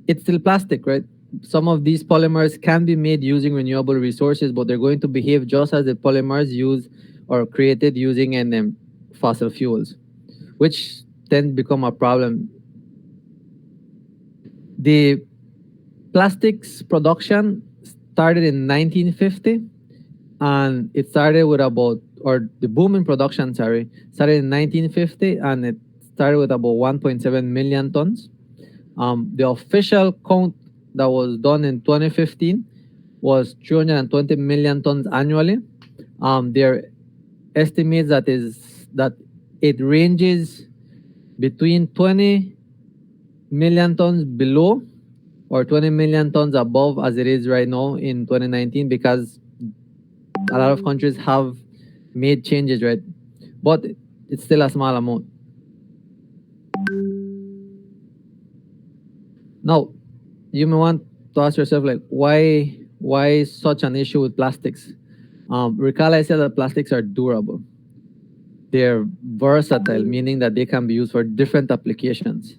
it's still plastic, right? Some of these polymers can be made using renewable resources, but they're going to behave just as the polymers used or created using fossil fuels, which then become a problem. The plastics production started in 1950, and it started with about, or the boom in production, sorry, started in 1950, and it started with about 1.7 million tons. The official count that was done in 2015 was 320 million tons annually. There estimates that it ranges between 20 million tons below or 20 million tons above as it is right now in 2019, because a lot of countries have made changes, right? But it's still a small amount. Now, you may want to ask yourself, like, why such an issue with plastics? Recall I said that plastics are durable. They're versatile, meaning that they can be used for different applications.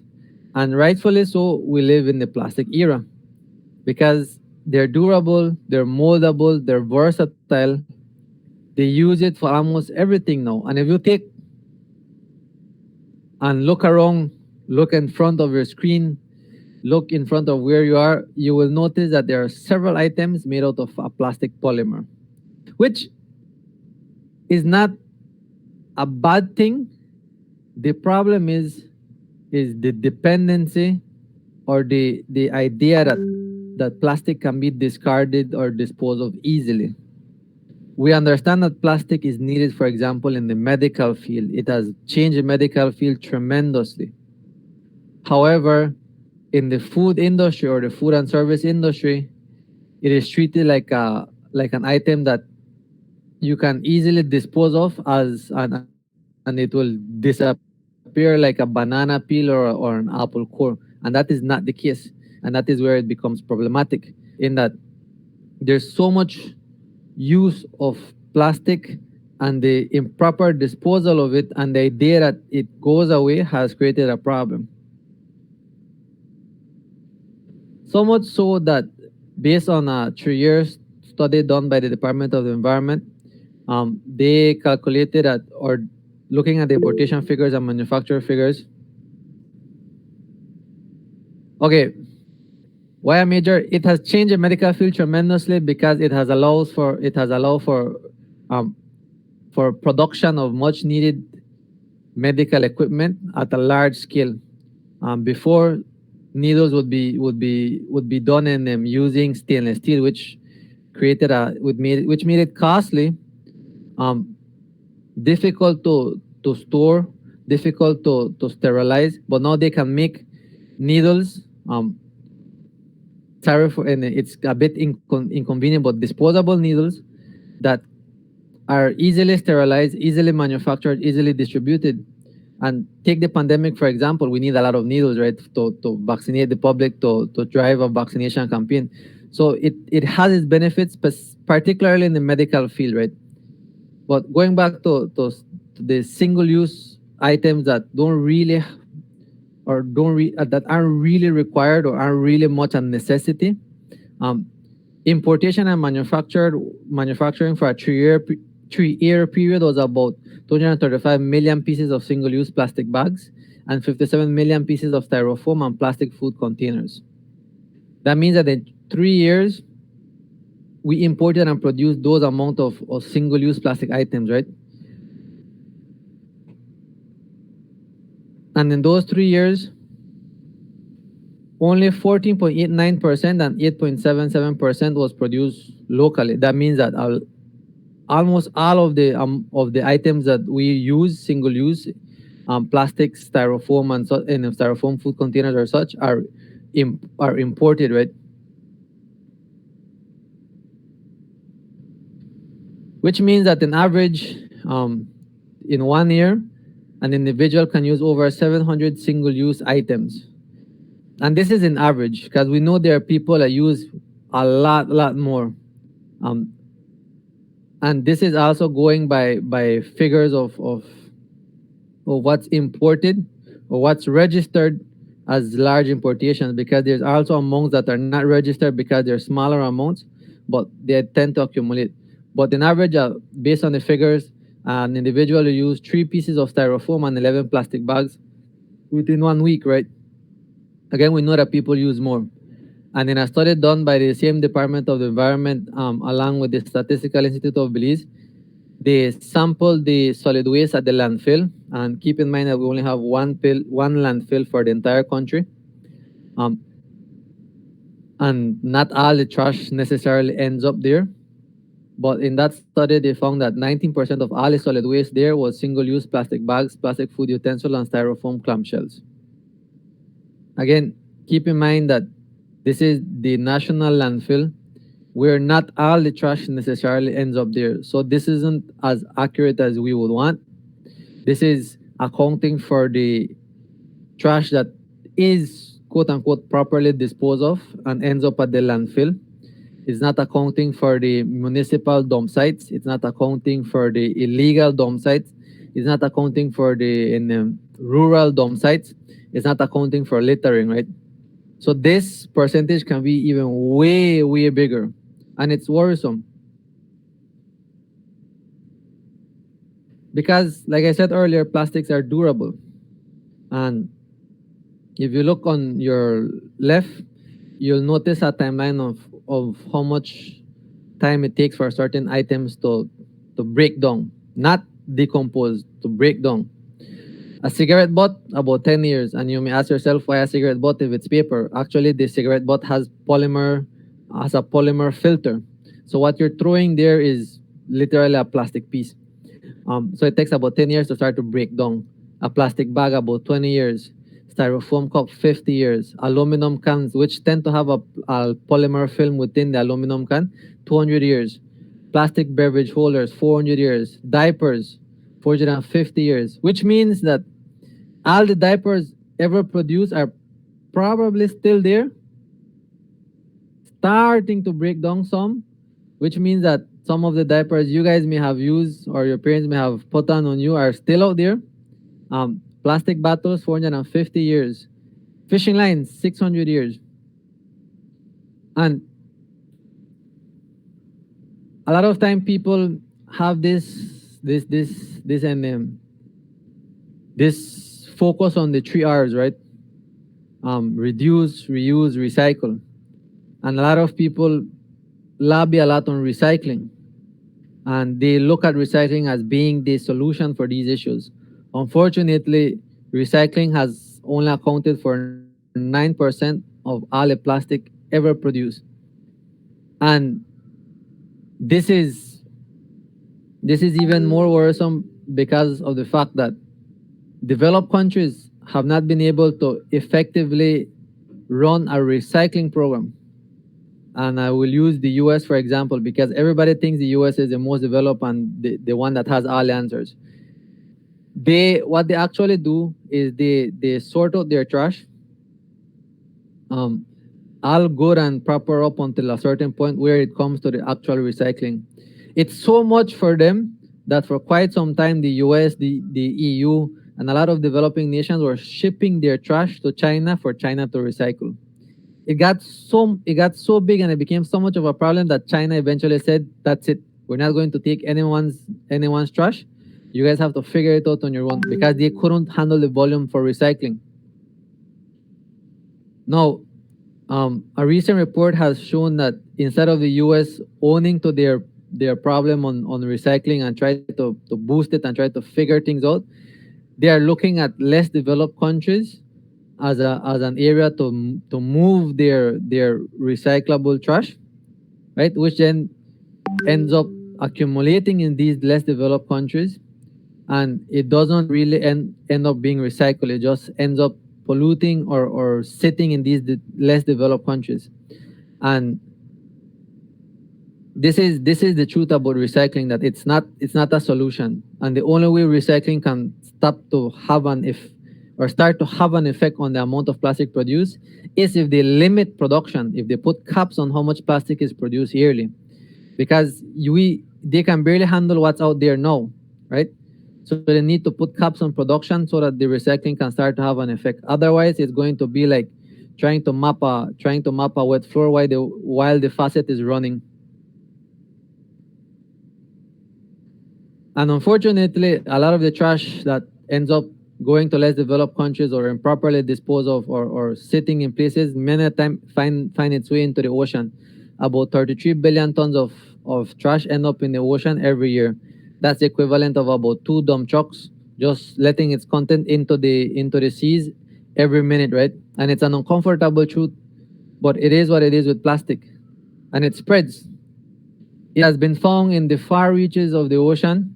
And rightfully so, we live in the plastic era because they're durable, they're moldable, they're versatile. They use it for almost everything now. And if you take and look around, look in front of your screen, look in front of where you are, you will notice that there are several items made out of a plastic polymer, which is not a bad thing. The problem is the dependency or the idea that plastic can be discarded or disposed of easily. We understand that plastic is needed, for example, in the medical field. It has changed the medical field tremendously. However, in the food industry or the food and service industry, it is treated like an item that you can easily dispose of and it will disappear like a banana peel or an apple core. And that is not the case. And that is where it becomes problematic, in that there's so much use of plastic and the improper disposal of it, and the idea that it goes away has created a problem. So much so that, based on a 3-year study done by the Department of the Environment, they calculated that, or looking at the importation figures and manufacturer figures. Okay, why a major? It has changed the medical field tremendously because it has allowed um, for production of much needed medical equipment at a large scale. Before, needles would be done in using stainless steel, which which made it costly, um, difficult to store, difficult to sterilize. But now they can make needles. Sorry for, and it's a bit inconvenient, but disposable needles that are easily sterilized, easily manufactured, easily distributed. And take the pandemic, for example, we need a lot of needles, right, to vaccinate the public, to drive a vaccination campaign. So it has its benefits, particularly in the medical field, right? But going back to the single-use items that don't really that aren't really required or aren't really much a necessity, importation and manufacturing for a 3-year period was about 235 million pieces of single-use plastic bags and 57 million pieces of styrofoam and plastic food containers. That means that in 3 years, we imported and produced those amount of single-use plastic items, right? And in those 3 years, only 14.89% and 8.77% was produced locally. That means that almost all of the items that we use, single use, plastic, styrofoam, and styrofoam food containers or such are imported, right? Which means that in average, in 1 year, an individual can use over 700 single-use items. And this is in average, because we know there are people that use a lot more. And this is also going by figures of what's imported or what's registered as large importations, because there's also amounts that are not registered because they're smaller amounts, but they tend to accumulate. But in average, based on the figures, an individual will use 3 pieces of styrofoam and 11 plastic bags within 1 week, right? Again, we know that people use more. And in a study done by the same Department of the Environment, along with the Statistical Institute of Belize, they sampled the solid waste at the landfill. And keep in mind that we only have one landfill for the entire country. Um, and not all the trash necessarily ends up there. But in that study, they found that 19% of all the solid waste there was single-use plastic bags, plastic food utensils, and styrofoam clamshells. Again, keep in mind that this is the national landfill, where not all the trash necessarily ends up there. So this isn't as accurate as we would want. This is accounting for the trash that is quote unquote properly disposed of and ends up at the landfill. It's not accounting for the municipal dump sites. It's not accounting for the illegal dump sites. It's not accounting for the rural dump sites. It's not accounting for littering, right? So this percentage can be even way, way bigger. And it's worrisome. Because, like I said earlier, plastics are durable. And if you look on your left, you'll notice a timeline of how much time it takes for certain items to break down, not decompose, to break down. A cigarette butt, about 10 years. And you may ask yourself, why a cigarette butt if it's paper? Actually, the cigarette butt has a polymer filter. So what you're throwing there is literally a plastic piece. So it takes about 10 years to start to break down. A plastic bag, about 20 years. Styrofoam cup, 50 years. Aluminum cans, which tend to have a polymer film within the aluminum can, 200 years. Plastic beverage holders, 400 years. Diapers, 450 years. Which means that all the diapers ever produced are probably still there, starting to break down some, which means that some of the diapers you guys may have used or your parents may have put on you are still out there. Plastic bottles, 450 years. Fishing lines, 600 years. And a lot of time people have this focus on the 3 R's, right? Reduce, reuse, recycle. And a lot of people lobby a lot on recycling. And they look at recycling as being the solution for these issues. Unfortunately, recycling has only accounted for 9% of all the plastic ever produced. And this is even more worrisome because of the fact that developed countries have not been able to effectively run a recycling program. And I will use the US for example, because everybody thinks the US is the most developed and the one that has all the answers. What they actually do is they sort out their trash, all good and proper up until a certain point where it comes to the actual recycling. It's so much for them that for quite some time the US, the EU, and a lot of developing nations were shipping their trash to China for China to recycle. It got so big and it became so much of a problem that China eventually said, that's it. We're not going to take anyone's trash. You guys have to figure it out on your own, because they couldn't handle the volume for recycling. Now, a recent report has shown that instead of the US owning to their problem on recycling and try to boost it and try to figure things out, they are looking at less developed countries as an area to move their recyclable trash, right? Which then ends up accumulating in these less developed countries, and it doesn't really end up being recycled. It just ends up polluting or sitting in these less developed countries. And this is the truth about recycling, that it's not a solution. And the only way recycling can start to have an effect on the amount of plastic produced is if they limit production, if they put caps on how much plastic is produced yearly, because they can barely handle what's out there now, right? So they need to put caps on production so that the recycling can start to have an effect. Otherwise, it's going to be like trying to map a wet floor while the faucet is running. And unfortunately, a lot of the trash that ends up going to less developed countries or improperly disposed of or sitting in places many a time find its way into the ocean. About 33 billion tons of trash end up in the ocean every year. That's the equivalent of about 2 dump trucks just letting its content into the seas every minute, right? And it's an uncomfortable truth, but it is what it is with plastic. And it spreads. It has been found in the far reaches of the ocean.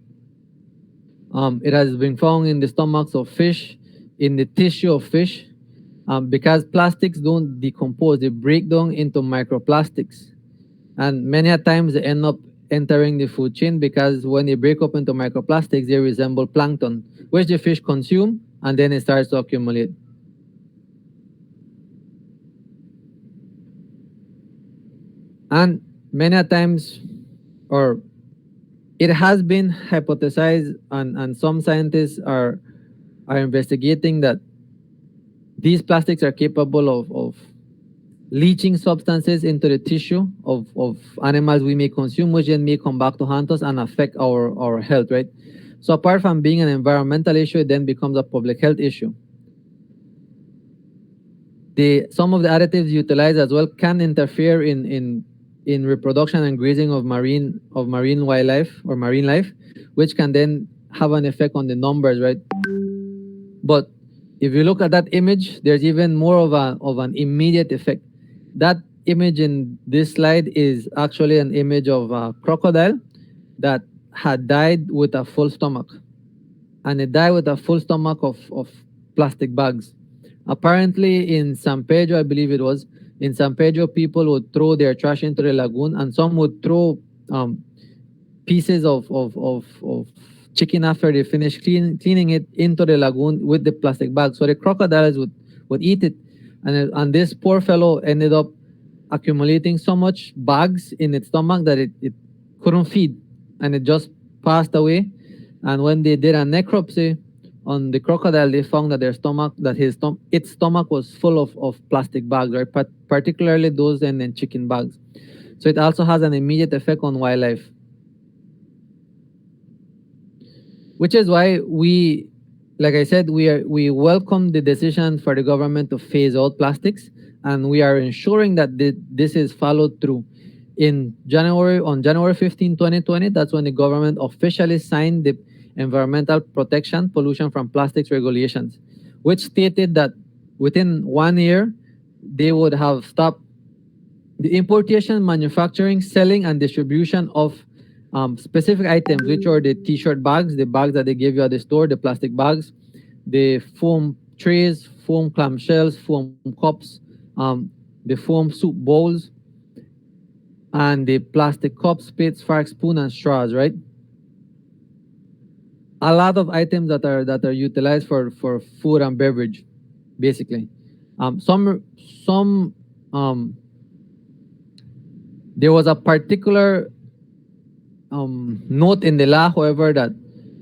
It has been found in the stomachs of fish, in the tissue of fish, because plastics don't decompose, they break down into microplastics. And many a times they end up entering the food chain because when they break up into microplastics, they resemble plankton, which the fish consume, and then it starts to accumulate. And many a times, or it has been hypothesized, and some scientists are investigating that these plastics are capable of leaching substances into the tissue of animals we may consume, which then may come back to haunt us and affect our health, right? So apart from being an environmental issue, it then becomes a public health issue. Some of the additives utilized as well can interfere in reproduction and grazing of marine wildlife or marine life, which can then have an effect on the numbers, right? But if you look at that image, there's even more of an immediate effect. That image in this slide is actually an image of a crocodile that had died with a full stomach. And it died with a full stomach of plastic bags. Apparently in San Pedro, I believe it was, in San Pedro, people would throw their trash into the lagoon, and some would throw pieces of chicken after they finish cleaning it into the lagoon with the plastic bag. So the crocodiles would eat it. And this poor fellow ended up accumulating so much bags in its stomach that it couldn't feed, and it just passed away. And when they did a necropsy on the crocodile, they found that its stomach was full of plastic bags, right? Particularly those in chicken bags. So it also has an immediate effect on wildlife. Which is why like I said, we welcome the decision for the government to phase out plastics, and we are ensuring that this is followed through. On January 15, 2020, that's when the government officially signed the Environmental Protection Pollution from Plastics Regulations, which stated that within 1 year, they would have stopped the importation, manufacturing, selling, and distribution of specific items, which are the t-shirt bags, the bags that they give you at the store, the plastic bags, the foam trays, foam clamshells, foam cups, the foam soup bowls, and the plastic cups, plates, forks, spoon, and straws, right? A lot of items that are utilized for food and beverage, basically. There was a particular note in the law, however, that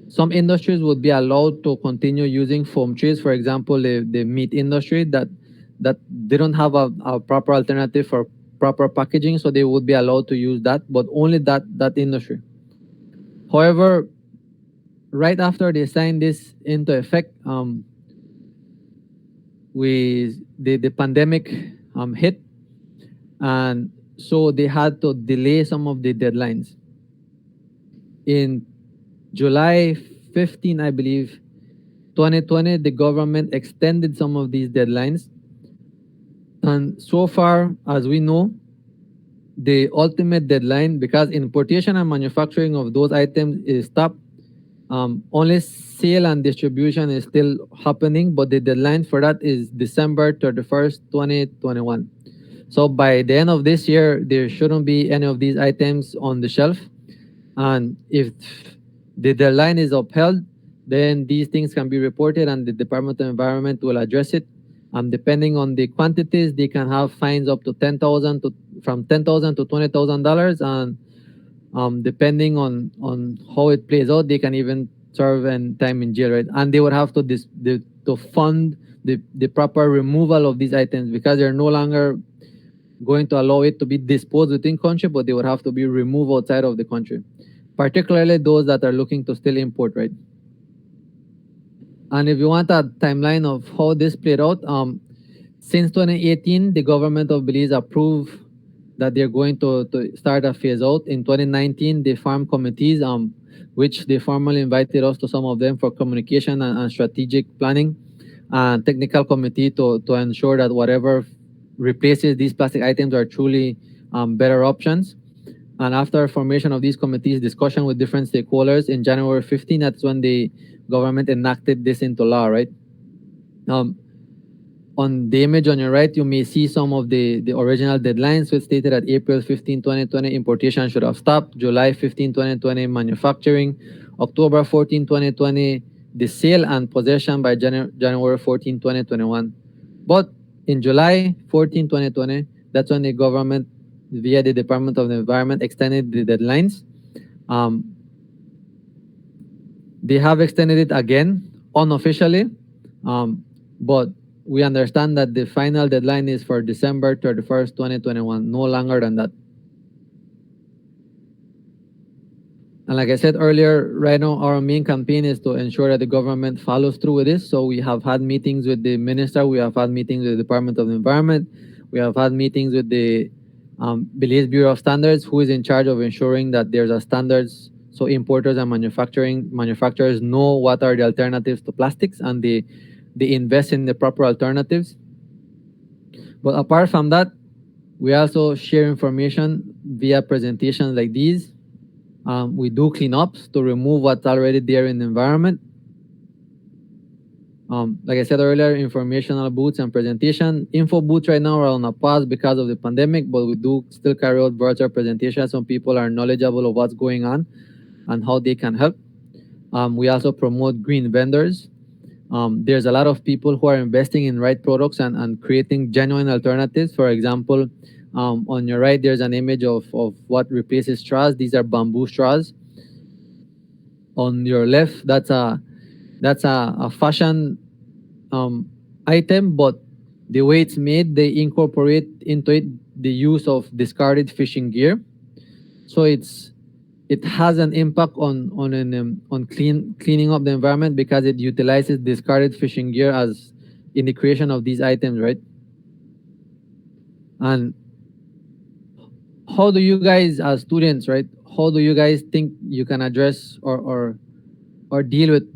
some industries would be allowed to continue using foam trays. For example, the meat industry that they don't have a proper alternative for proper packaging, so they would be allowed to use that, but only that industry. However, right after they signed this into effect, the pandemic hit, and so they had to delay some of the deadlines. In July 15, I believe, 2020, the government extended some of these deadlines. And so far, as we know, the ultimate deadline, because importation and manufacturing of those items is stopped, only sale and distribution is still happening, but the deadline for that is December 31st, 2021. So by the end of this year, there shouldn't be any of these items on the shelf. And if the deadline is upheld, then these things can be reported and the Department of Environment will address it. Depending on the quantities, they can have fines up to $10,000 from $10,000 to $20,000, and depending on how it plays out, they can even serving time in jail, right? And they would have to to fund the proper removal of these items because they're no longer going to allow it to be disposed within country, but they would have to be removed outside of the country, particularly those that are looking to still import, right? And if you want a timeline of how this played out, since 2018, the government of Belize approved that they're going to start a phase out. In 2019, the farm committees, which they formally invited us to some of them for communication and strategic planning, and technical committee to ensure that whatever replaces these plastic items are truly better options. And after formation of these committees, discussion with different stakeholders in January 15, that's when the government enacted this into law, right? On the image on your right, you may see some of the original deadlines, which stated that April 15, 2020, importation should have stopped, July 15, 2020, manufacturing, October 14, 2020, the sale and possession by January 14, 2021. But in July 14, 2020, that's when the government, via the Department of the Environment, extended the deadlines. They have extended it again unofficially, but we understand that the final deadline is for December 31st, 2021, no longer than that. And like I said earlier, right now our main campaign is to ensure that the government follows through with this. So we have had meetings with the minister, we have had meetings with the Department of the Environment, we have had meetings with the Belize Bureau of Standards, who is in charge of ensuring that there's a standards, so importers and manufacturers know what are the alternatives to plastics, and they invest in the proper alternatives. But apart from that, we also share information via presentations like these. We do cleanups to remove what's already there in the environment. Like I said earlier, informational booths and presentation. Info booths right now are on a pause because of the pandemic, but we do still carry out virtual presentations so people are knowledgeable of what's going on and how they can help. We also promote green vendors. There's a lot of people who are investing in right products and creating genuine alternatives. For example, on your right, there's an image of what replaces straws. These are bamboo straws. On your left, that's a fashion item, but the way it's made, they incorporate into it the use of discarded fishing gear. So it has an impact on cleaning up the environment because it utilizes discarded fishing gear as in the creation of these items, right? And how do you guys as students, right? How do you guys think you can address or deal with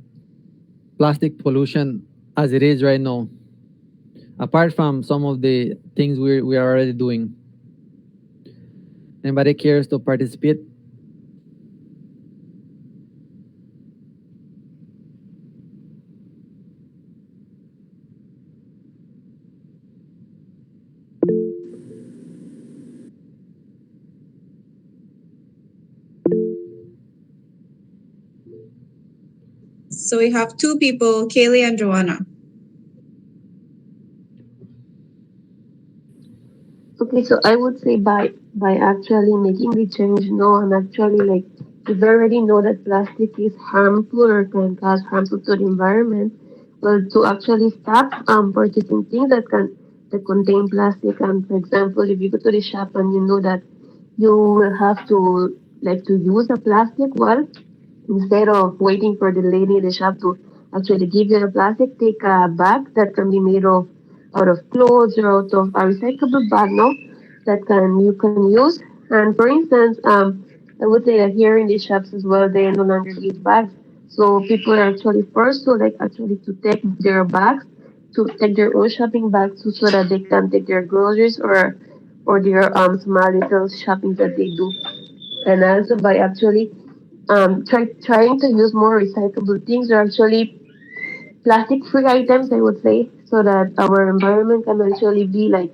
plastic pollution as it is right now, apart from some of the things we are already doing? Anybody cares to participate? So we have two people, Kaylee and Joanna. Okay, so I would say by actually making the change now and actually like if we already know that plastic is harmful or can cause harmful to the environment, well to actually stop purchasing things that contain plastic. And for example, if you go to the shop and you know that you will have to like to use a plastic, well instead of waiting for the lady in the shop to actually give you the plastic, take a bag that can be made of out of clothes or out of a recyclable bag, no, that can you can use. And for instance, I would say that here in the shops as well, they no longer use bags. So people are actually forced to like actually to take their bags, to take their own shopping bags so that they can take their groceries or their small little shopping that they do. And also by actually trying to use more recyclable things or actually plastic free items, I would say, so that our environment can actually be like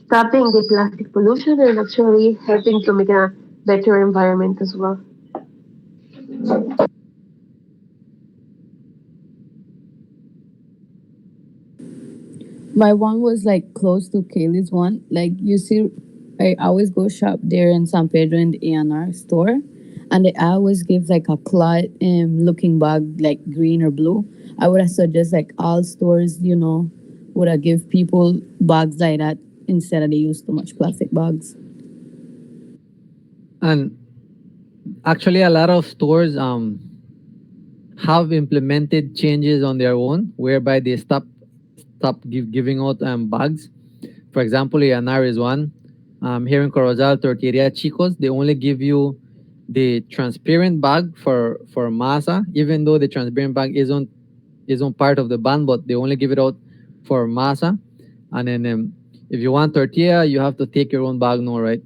stopping the plastic pollution and actually helping to make a better environment as well. My one was like close to Kaylee's one. Like you see, I always go shop there in San Pedro in the ANR store, and they always give like a cloth looking bag like green or blue. I would have suggest like all stores, would have give people bags like that instead of they use too much plastic bags. And actually, a lot of stores have implemented changes on their own, whereby they stop giving out bags. For example, Yanar is one. Here in Corozal, Tortilleria Chicos, they only give you the transparent bag for masa, even though the transparent bag isn't part of the ban, but they only give it out for masa. And then if you want tortilla, you have to take your own bag now, right?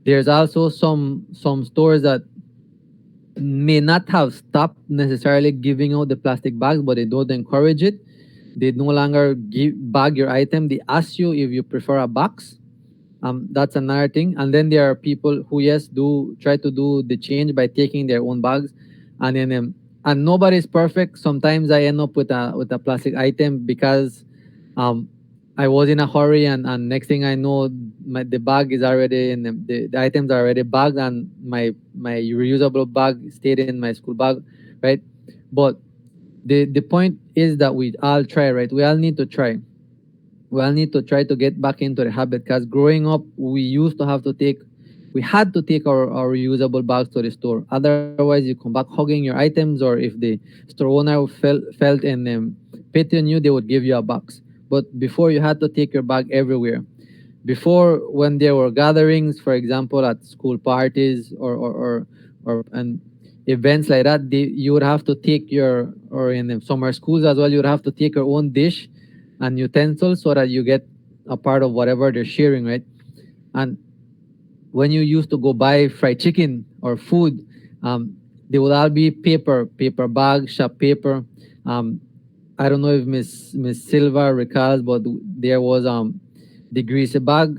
There's also some stores that may not have stopped necessarily giving out the plastic bags, but they don't encourage it. They no longer bag your item. They ask you if you prefer a box. That's another thing. And then there are people who, yes, do try to do the change by taking their own bags. And then and nobody's perfect. Sometimes I end up with a plastic item because I was in a hurry, and next thing I know, the bag is already in the items are already bagged, and my reusable bag stayed in my school bag, right? But the point is that we all try, right? We all need to try. We all need to try to get back into the habit, because growing up, we had to take our reusable bags to the store. Otherwise, you come back hugging your items, or if the store owner felt and pity on you, they would give you a box. But before, you had to take your bag everywhere. Before, when there were gatherings, for example, at school parties or and events like that, you would have to take or in the summer schools as well, you would have to take your own dish and utensils so that you get a part of whatever they're sharing, right? And when you used to go buy fried chicken or food, they would all be paper bags, shop paper. I don't know if Miss Silva recalls, but there was the greasy bag.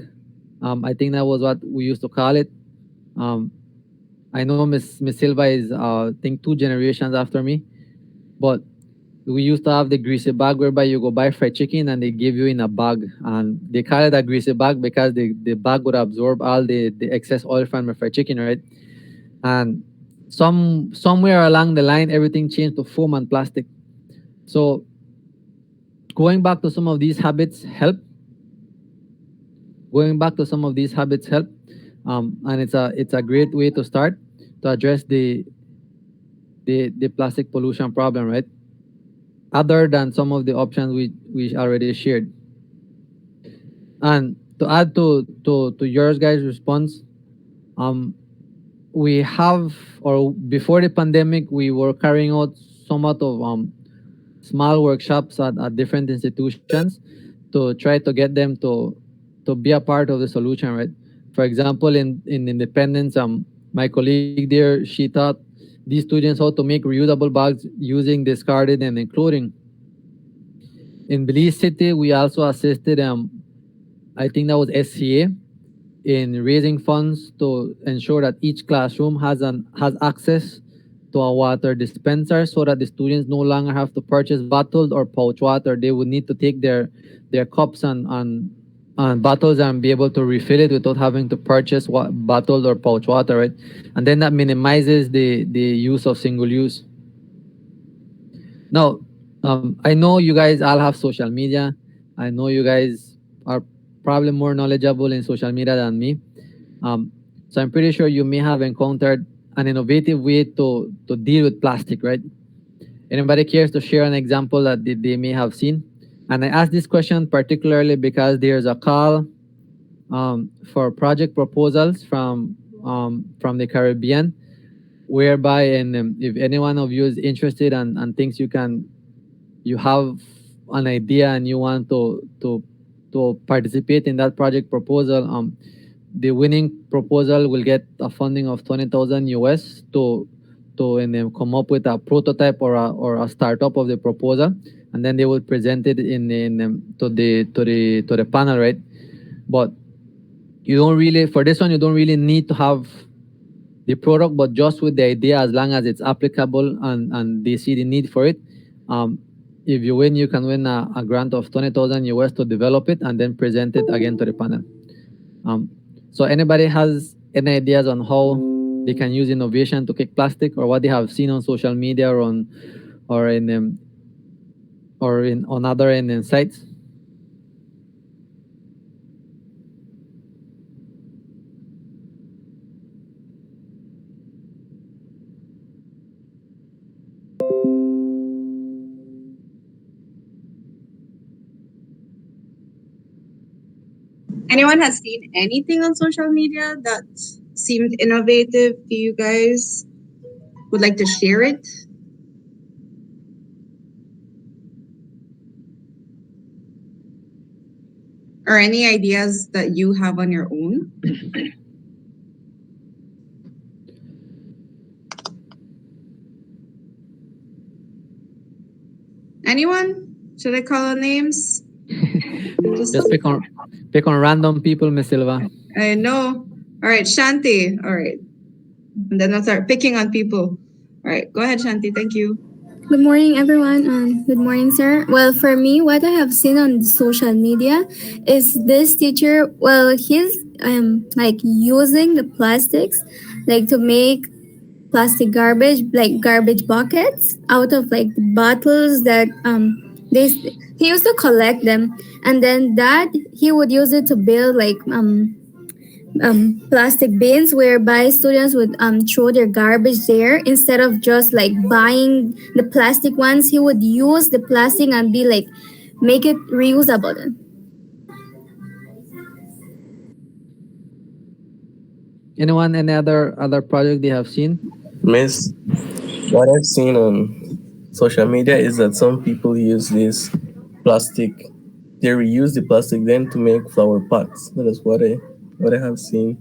I think that was what we used to call it. I know Miss Silva is I think 2 generations after me, but we used to have the greasy bag whereby you go buy fried chicken and they give you in a bag, and they call it a greasy bag because the bag would absorb all the excess oil from the fried chicken, right? And somewhere along the line, everything changed to foam and plastic. So going back to some of these habits help. Going back to some of these habits help, and it's a great way to start to address the plastic pollution problem, right? Other than some of the options we already shared. And to add to yours guys' response, we have, or before the pandemic, we were carrying out somewhat of small workshops at different institutions to try to get them to be a part of the solution, right? For example, in Independence, my colleague there, she taught these students how to make reusable bags using discarded and clothing. In Belize City, we also assisted, I think that was SCA, in raising funds to ensure that each classroom has access to a water dispenser, so that the students no longer have to purchase bottled or pouch water. They would need to take their cups and bottles and be able to refill it without having to purchase bottled or pouch water, right? And then that minimizes the use of single use. Now, I know you guys all have social media. I know you guys are probably more knowledgeable in social media than me. So I'm pretty sure you may have encountered an innovative way to deal with plastic, right? Anybody cares to share an example that they may have seen? And I ask this question particularly because there's a call for project proposals from the Caribbean, whereby, and if any one of you is interested and thinks you have an idea and you want to participate in that project proposal, the winning proposal will get a funding of 20,000 US to come up with a prototype or a startup of the proposal, and then they will present it to the panel, right? But you don't really, for this one, you don't really need to have the product, but just with the idea, as long as it's applicable and they see the need for it. If you win, you can win a grant of 20,000 US to develop it and then present it again to the panel. So anybody has any ideas on how they can use innovation to kick plastic, or what they have seen on social media or on or in or in on other sites? Anyone has seen anything on social media that seemed innovative to you guys? Would like to share it? Or any ideas that you have on your own? Anyone? Should I call out names? Just pick on random people, Miss Silva. I know. All right, Shanti. All right. And then I'll start picking on people. All right, go ahead, Shanti. Thank you. Good morning, everyone. Good morning, sir. Well, for me, what I have seen on social media is this teacher. Well, he's like using the plastics, like to make plastic garbage, like garbage buckets out of like bottles that they he used to collect them, and then that he would use it to build like plastic bins whereby students would throw their garbage there instead of just like buying the plastic ones. He would use the plastic and be like make it reusable then. Anyone, any other project they have seen? Miss, what I've seen on social media is that some people use this plastic, they reuse the plastic then to make flower pots. That is what I have seen.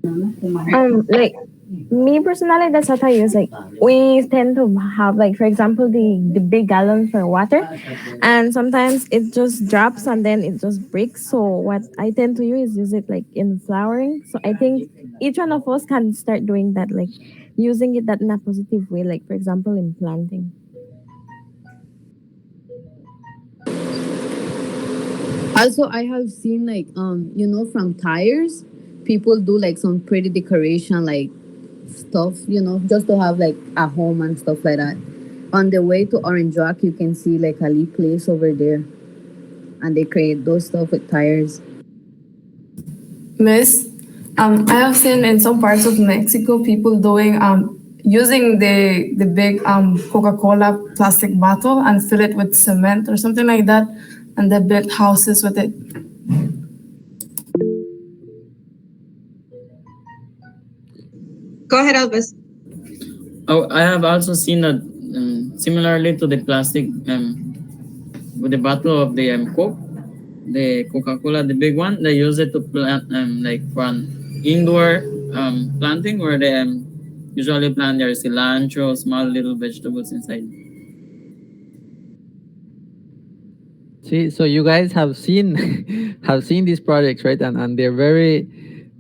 Like me personally, that's what I use. Like we tend to have like, for example, the big gallon for water, and sometimes it just drops and then it just breaks. So what I tend to use it like in flowering. So I think each one of us can start doing that, like using it that in a positive way, like for example in planting. Also, I have seen like from tires, people do like some pretty decoration like stuff, just to have like a home and stuff like that. On the way to Orange Rock, you can see like a Lee place over there, and they create those stuff with tires. Miss, I have seen in some parts of Mexico people doing using the big Coca-Cola plastic bottle and fill it with cement or something like that, and they build houses with it. Go ahead, Elvis. Oh, I have also seen that similarly to the plastic with the bottle of the Coke, the Coca-Cola, the big one, they use it to plant like for an indoor planting where they usually plant their cilantro, small little vegetables inside. See, so you guys have seen these projects, right? And they're very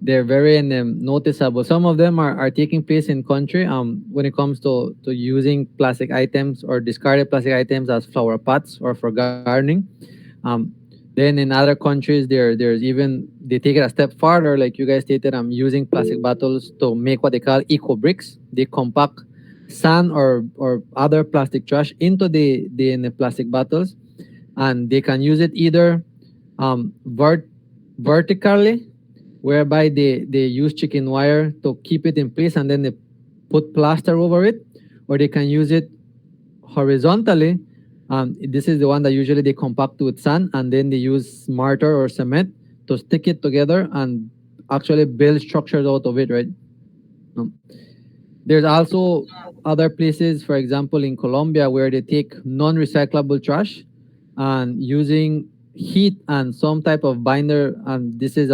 noticeable. Some of them are taking place in country when it comes to using plastic items or discarded plastic items as flower pots or for gardening. Then in other countries, there's even they take it a step farther, like you guys stated. Using plastic bottles to make what they call eco bricks. They compact sand or other plastic trash into the plastic bottles, and they can use it either vertically, whereby they use chicken wire to keep it in place and then they put plaster over it, or they can use it horizontally. This is the one that usually they compact with sand, and then they use mortar or cement to stick it together and actually build structures out of it, right? There's also other places, for example, in Colombia, where they take non-recyclable trash and using heat and some type of binder, and this is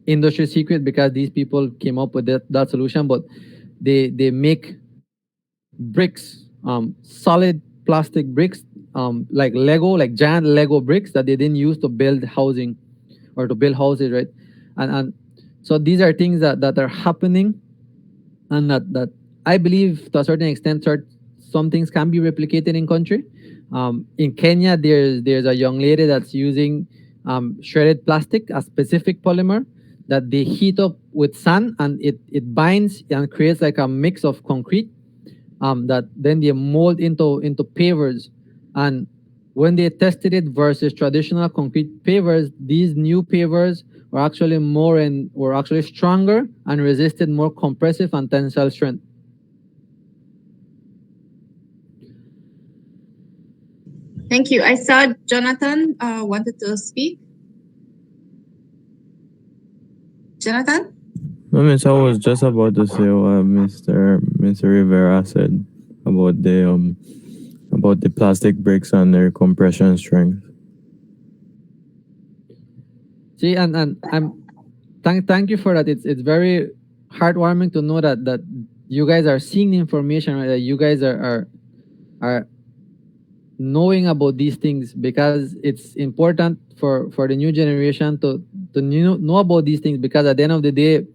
industry secret because these people came up with that solution, but they make bricks, solid plastic bricks, like Lego, like giant Lego bricks that they didn't use to build housing or to build houses, right? And so these are things that are happening, and that I believe to a certain extent some things can be replicated in country. In Kenya, there's a young lady that's using shredded plastic, a specific polymer, that they heat up with sand, and it binds and creates like a mix of concrete that then they mold into pavers. And when they tested it versus traditional concrete pavers, these new pavers were actually stronger and resisted more compressive and tensile strength. Thank you. I saw Jonathan wanted to speak. Jonathan? No, miss, I was just about to say what Mr. Rivera said about the plastic bricks and their compression strength. See, and thank you for that. It's very heartwarming to know that you guys are seeing the information, right? That you guys are knowing about these things, because it's important for the new generation to know about these things, because at the end of the day,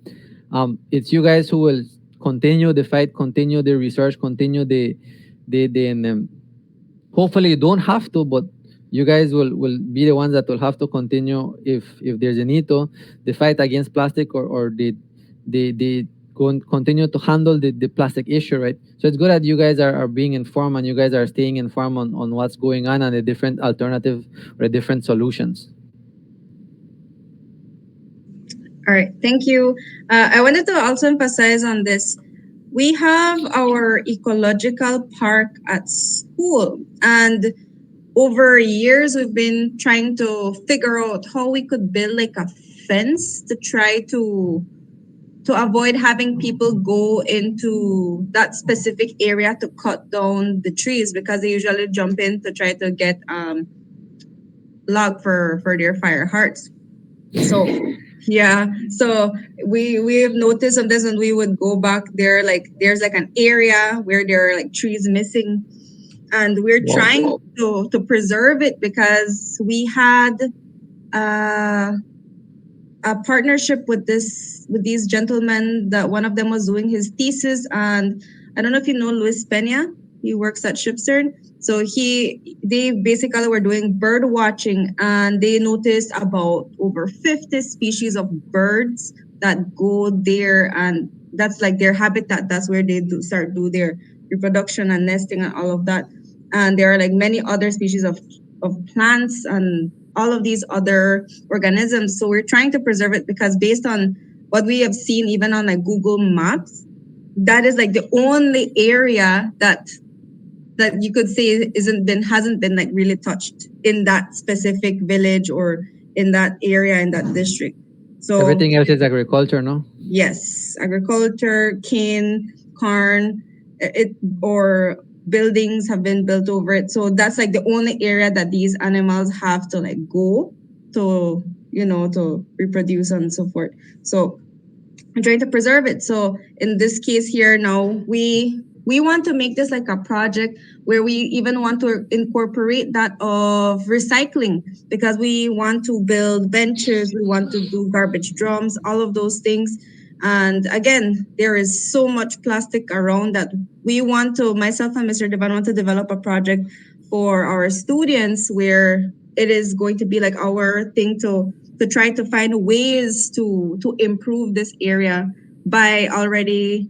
it's you guys who will continue the fight, continue the research, continue the hopefully you don't have to, but you guys will be the ones that will have to continue if there's a need to, the fight against plastic, or the continue to handle the plastic issue, right? So it's good that you guys are being informed, and you guys are staying informed on what's going on and the different alternative or the different solutions. All right, thank you. I wanted to also emphasize on this. We have our ecological park at school, and over years we've been trying to figure out how we could build like a fence to try to avoid having people go into that specific area to cut down the trees, because they usually jump in to try to get log for their fire hearts. So yeah, so we've noticed on this, and we would go back there, like there's like an area where there are like trees missing, and we're trying to preserve it, because we had a partnership with these gentlemen, that one of them was doing his thesis, and I don't know if you know Luis Pena. He works at Shipstern. So they basically were doing bird watching, and they noticed about over 50 species of birds that go there, and that's like their habitat. That's where they start their reproduction and nesting and all of that. And there are like many other species of plants and all of these other organisms. So we're trying to preserve it, because based on what we have seen, even on like Google Maps, that is like the only area that you could say hasn't been like really touched in that specific village or in that area, in that district. So everything else is agriculture, no? Yes, agriculture, cane, corn, or buildings have been built over it. So that's like the only area that these animals have to like go to, to reproduce and so forth. So I'm trying to preserve it. So in this case here now, we want to make this like a project where we even want to incorporate that of recycling, because we want to build benches, we want to do garbage drums, all of those things. And again, there is so much plastic around that we want to, myself and Mr. Devan want to develop a project for our students where it is going to be like our thing to try to find ways to improve this area by already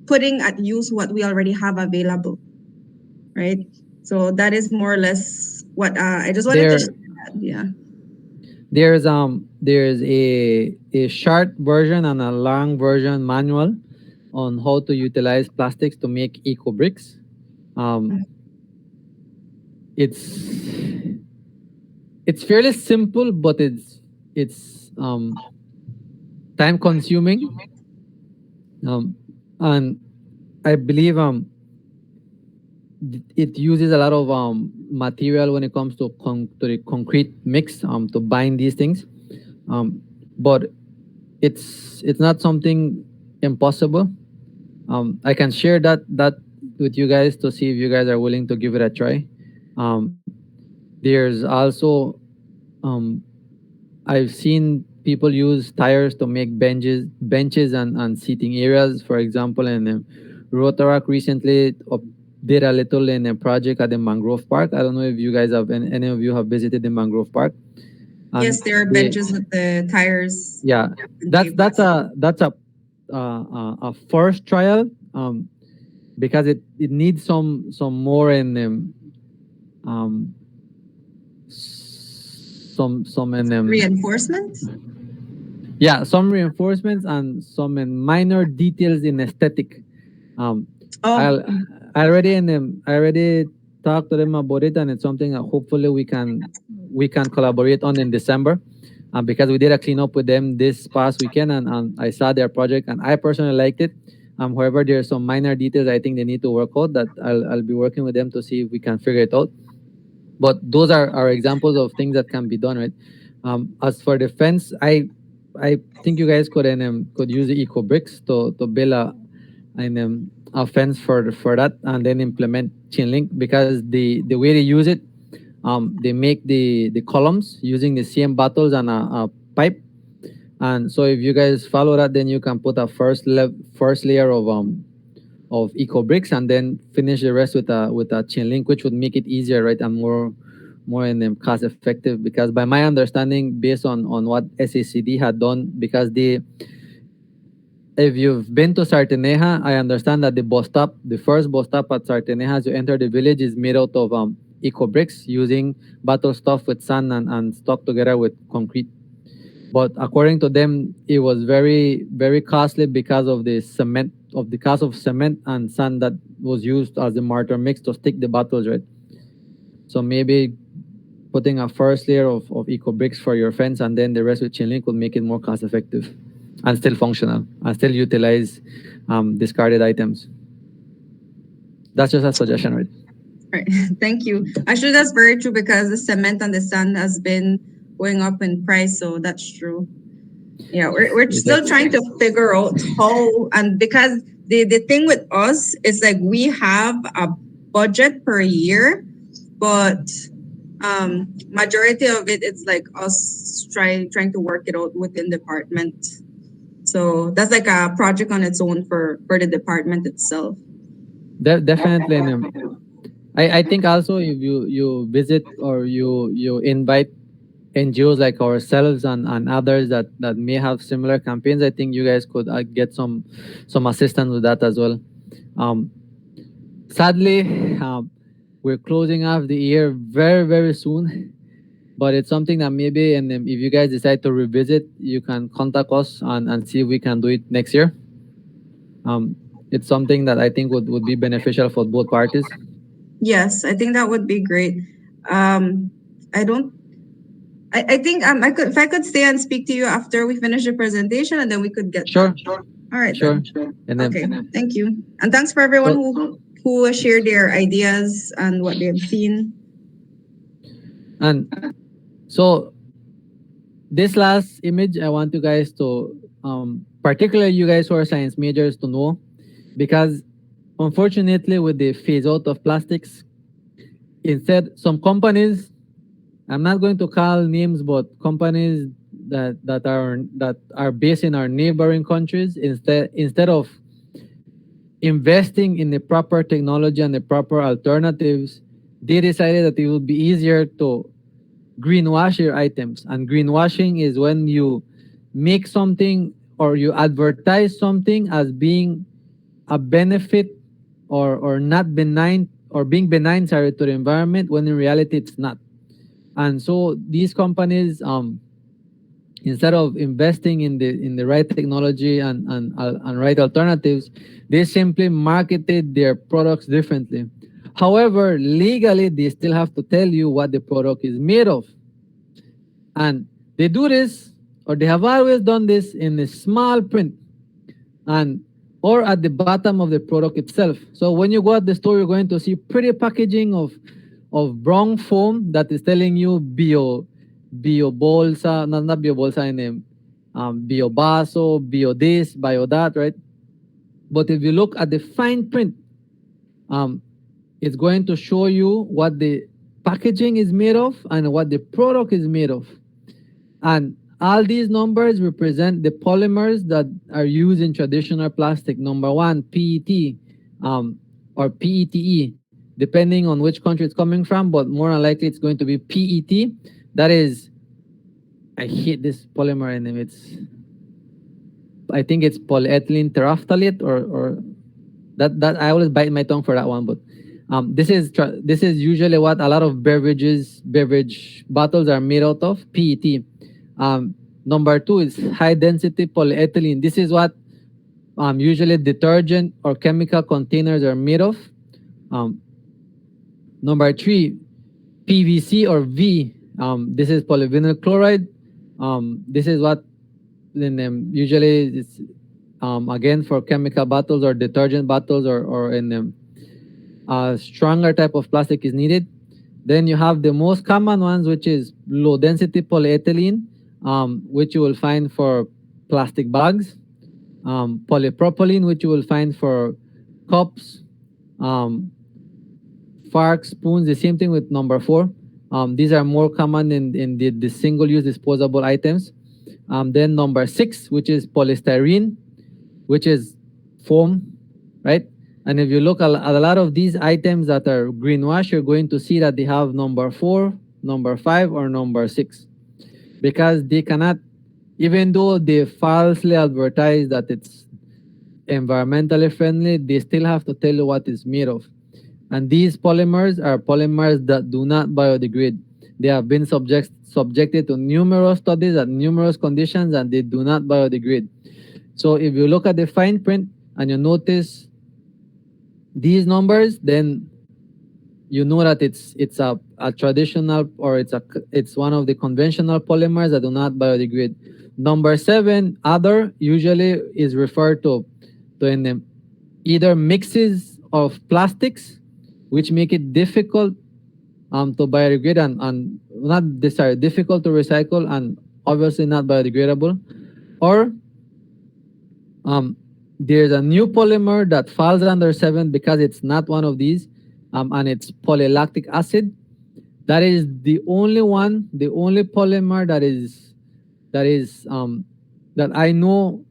putting at use what we already have available, right? So that is more or less what I just wanted to share that. Yeah. There's a short version and a long version manual on how to utilize plastics to make eco bricks. It's fairly simple, but it's time consuming. And I believe it uses a lot of material when it comes to the concrete mix to bind these things, but it's not something impossible. I can share that with you guys to see if you guys are willing to give it a try. There's also I've seen people use tires to make benches and seating areas. For example, in Rotaract recently did a little in a project at the Mangrove Park. I don't know if you guys have, any of you have visited the Mangrove Park. And Yes, there are benches with the tires. yeah, and that's tables. a first trial, because it needs some more in um some in Reinforcement. yeah, some reinforcements and some in minor details in aesthetic. Oh, I already talked to them about it, and it's something that hopefully we can collaborate on in December, because we did a cleanup with them this past weekend, and I saw their project, and I personally liked it. However, there are some minor details I think they need to work out that I'll be working with them to see if we can figure it out. But those are examples of things that can be done, right? As for the fence, I think you guys could use the eco bricks to build a fence for that, and then implement chain link, because the way they use it, they make the columns using the CM bottles and a pipe. And so if you guys follow that, then you can put a first layer of eco bricks, and then finish the rest with a chain link, which would make it easier, right, and more in cost effective. Because by my understanding, based on what SACD had done, because if you've been to Sarteneja, I understand that the first bus stop at Sarteneja as you enter the village is made out of eco bricks, using bottle stuff with sand and stuck together with concrete. But according to them, it was very, very costly because of the cost of cement and sand that was used as the mortar mix to stick the bottles, right? So maybe putting a first layer of eco bricks for your fence, and then the rest with chain link, will make it more cost effective and still functional, and still utilize discarded items. That's just a suggestion, right? right. Thank you. Actually, that's very true, because the cement and the sand has been going up in price. So that's true. Yeah, we're still trying to figure out how, and because the thing with us is like we have a budget per year, but majority of it, it's like us trying to work it out within department. So that's like a project on its own for the department itself. Definitely. I think also if you visit or you invite NGOs like ourselves and others that may have similar campaigns, I think you guys could get some assistance with that as well. Sadly, we're closing off the year very, very soon, but it's something that maybe, and if you guys decide to revisit, you can contact us and see if we can do it next year. It's something that I think would be beneficial for both parties. Yes, I think that would be great. I think if I could stay and speak to you after we finish the presentation, and then we could get Sure. All right. Sure. Then. And then, Okay. Thank you, and thanks for everyone who shared their ideas and what they have seen. And so this last image, I want you guys to, particularly you guys who are science majors, to know, because unfortunately with the phase out of plastics, instead some companies, I'm not going to call names, but companies that are based in our neighboring countries, instead of investing in the proper technology and the proper alternatives, they decided that it would be easier to greenwash your items. And greenwashing is when you make something or you advertise something as being a benefit or not benign, or being benign, sorry, to the environment, when in reality it's not. And so these companies, instead of investing in the right technology and right alternatives, they simply marketed their products differently. However, legally, they still have to tell you what the product is made of. And they do this, or they have always done this, in a small print or at the bottom of the product itself. So when you go at the store, you're going to see pretty packaging of brown foam that is telling you bio bolsa, not bio bolsa, bio baso, bio this, bio that, right? But if you look at the fine print, it's going to show you what the packaging is made of and what the product is made of. And all these numbers represent the polymers that are used in traditional plastic. Number one, PET, or PETE, depending on which country it's coming from, but more than likely it's going to be PET. That is I hate this polymer name. I think it's polyethylene terephthalate or that I always bite my tongue for that one. But this is usually what a lot of beverage bottles are made out of, PET. Number 2 is high density polyethylene. This is what usually detergent or chemical containers are made of. Number 3, PVC or V. This is polyvinyl chloride. This is what usually it's again for chemical bottles or detergent bottles or in a stronger type of plastic is needed. Then you have the most common ones, which is low density polyethylene, which you will find for plastic bags. Polypropylene, which you will find for cups, forks, spoons. The same thing with number 4. These are more common in the single-use disposable items. Then number 6, which is polystyrene, which is foam, right? And if you look at a lot of these items that are greenwash, you're going to see that they have number 4, number 5, or number 6. Because they cannot, even though they falsely advertise that it's environmentally friendly, they still have to tell you what it's made of. And these polymers are polymers that do not biodegrade. They have been subjected to numerous studies at numerous conditions, and they do not biodegrade. So if you look at the fine print and you notice these numbers, then you know that it's a traditional, or it's one of the conventional polymers that do not biodegrade. Number 7, other, usually is referred to in either mixes of plastics, which make it difficult to biodegrade and not necessarily difficult to recycle and obviously not biodegradable. Or there's a new polymer that falls under 7 because it's not one of these, and it's polylactic acid. That is the only polymer that I know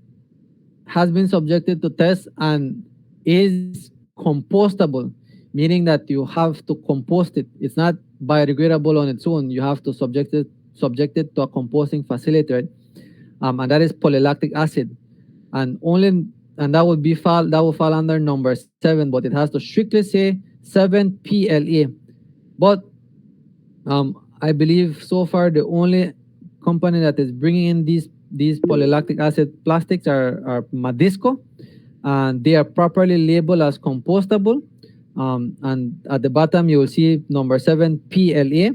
has been subjected to tests and is compostable, meaning that you have to compost it. It's not biodegradable on its own. You have to subject it to a composting facility, right? And that is polylactic acid, and that will fall under number 7, but it has to strictly say 7 PLA. But I believe so far the only company that is bringing in these polylactic acid plastics are Madisco, and they are properly labeled as compostable. And at the bottom you will see number 7 PLA.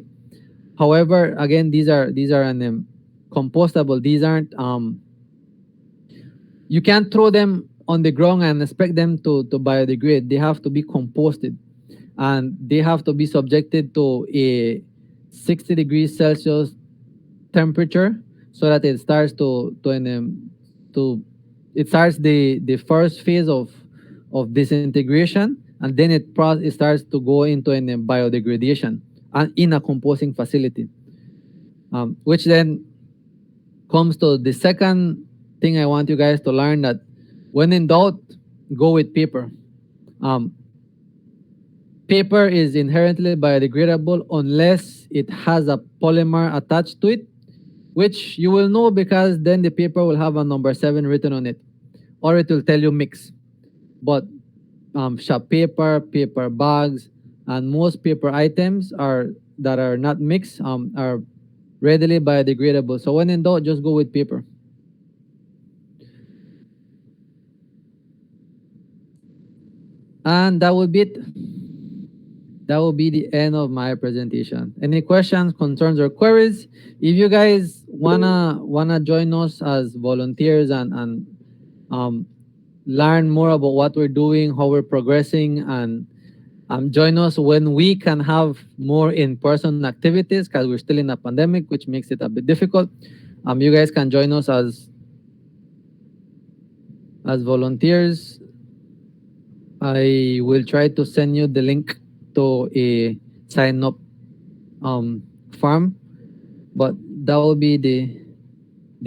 However, again, these are compostable. These aren't you can't throw them on the ground and expect them to biodegrade. They have to be composted, and they have to be subjected to a 60 degrees Celsius temperature so that it starts it starts the first phase of disintegration, and then it starts to go into a biodegradation and in a composting facility, which then comes to the second thing I want you guys to learn, that when in doubt, go with paper. Paper is inherently biodegradable unless it has a polymer attached to it, which you will know because then the paper will have a number 7 written on it, or it will tell you mix. But shop paper, paper bags, and most paper items that are not mixed are readily biodegradable. So when in doubt, just go with paper. And that would be it. That will be the end of my presentation. Any questions, concerns, or queries? If you guys wanna join us as volunteers and learn more about what we're doing, how we're progressing, and join us when we can have more in-person activities, because we're still in a pandemic, which makes it a bit difficult. You guys can join us as volunteers. I will try to send you the link to a sign up form, but that will be the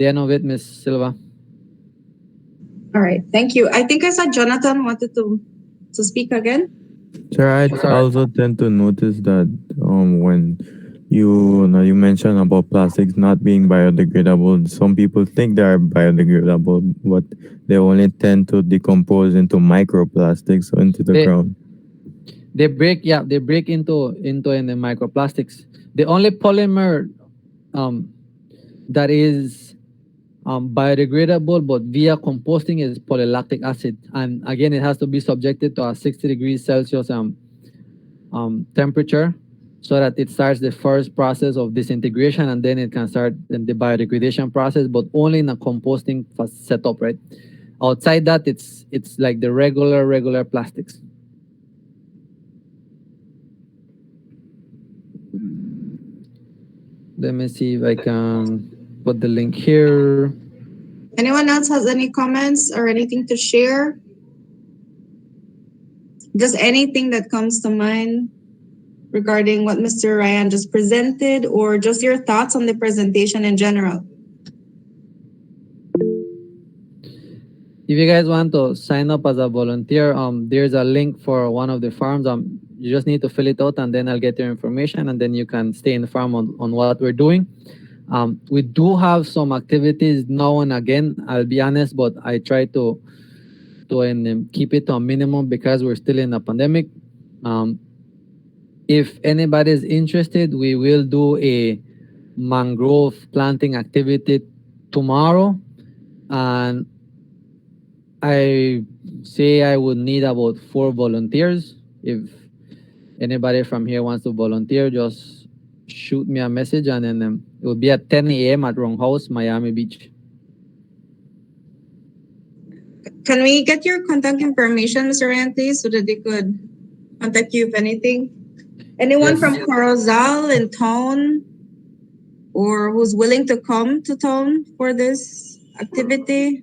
end of it, Miss Silva. All right, thank you. I think I saw Jonathan wanted to speak again. Sir, I also tend to notice that when you mentioned about plastics not being biodegradable. Some people think they are biodegradable, but they only tend to decompose into microplastics, so into the They ground. they break, yeah, they break into in the microplastics. The only polymer that is biodegradable but via composting is polylactic acid, and again it has to be subjected to a 60 degrees Celsius temperature, so that it starts the first process of disintegration, and then it can start the biodegradation process, but only in a composting setup, right? Outside that, it's like the regular plastics. Let me see if I can put the link here. Anyone else has any comments or anything to share? Just anything that comes to mind regarding what Mr. Ryan just presented, or just your thoughts on the presentation in general? If you guys want to sign up as a volunteer, there's a link for one of the farms. You just need to fill it out, and then I'll get your information, and then you can stay informed on what we're doing. We do have some activities now and again, I'll be honest, but I try to keep it to a minimum because we're still in a pandemic. If anybody's interested, we will do a mangrove planting activity tomorrow, and I say I would need about 4 volunteers. If anybody from here wants to volunteer, just shoot me a message, and then it will be at 10 a.m. at Wrong House, Miami Beach. Can we get your contact information, Mr. Ryan, please, so that they could contact you if anything? Anyone Yes. from Corozal in town, or who's willing to come to town for this activity?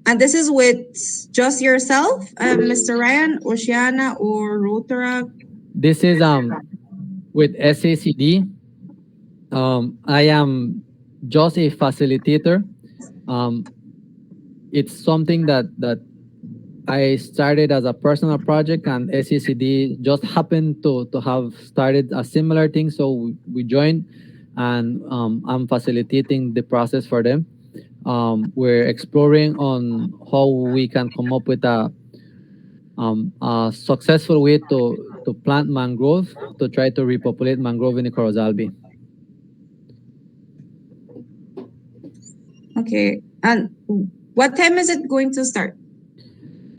And this is with just yourself, Mr. Ryan, Oceana, or Rotaract? This is with SACD. I am just a facilitator. It's something that I started as a personal project, and SACD just happened to have started a similar thing, so we joined, and I'm facilitating the process for them. We're exploring on how we can come up with a successful way to plant mangrove, to try to repopulate mangrove in the Corozal Bay. Okay. And what time is it going to start?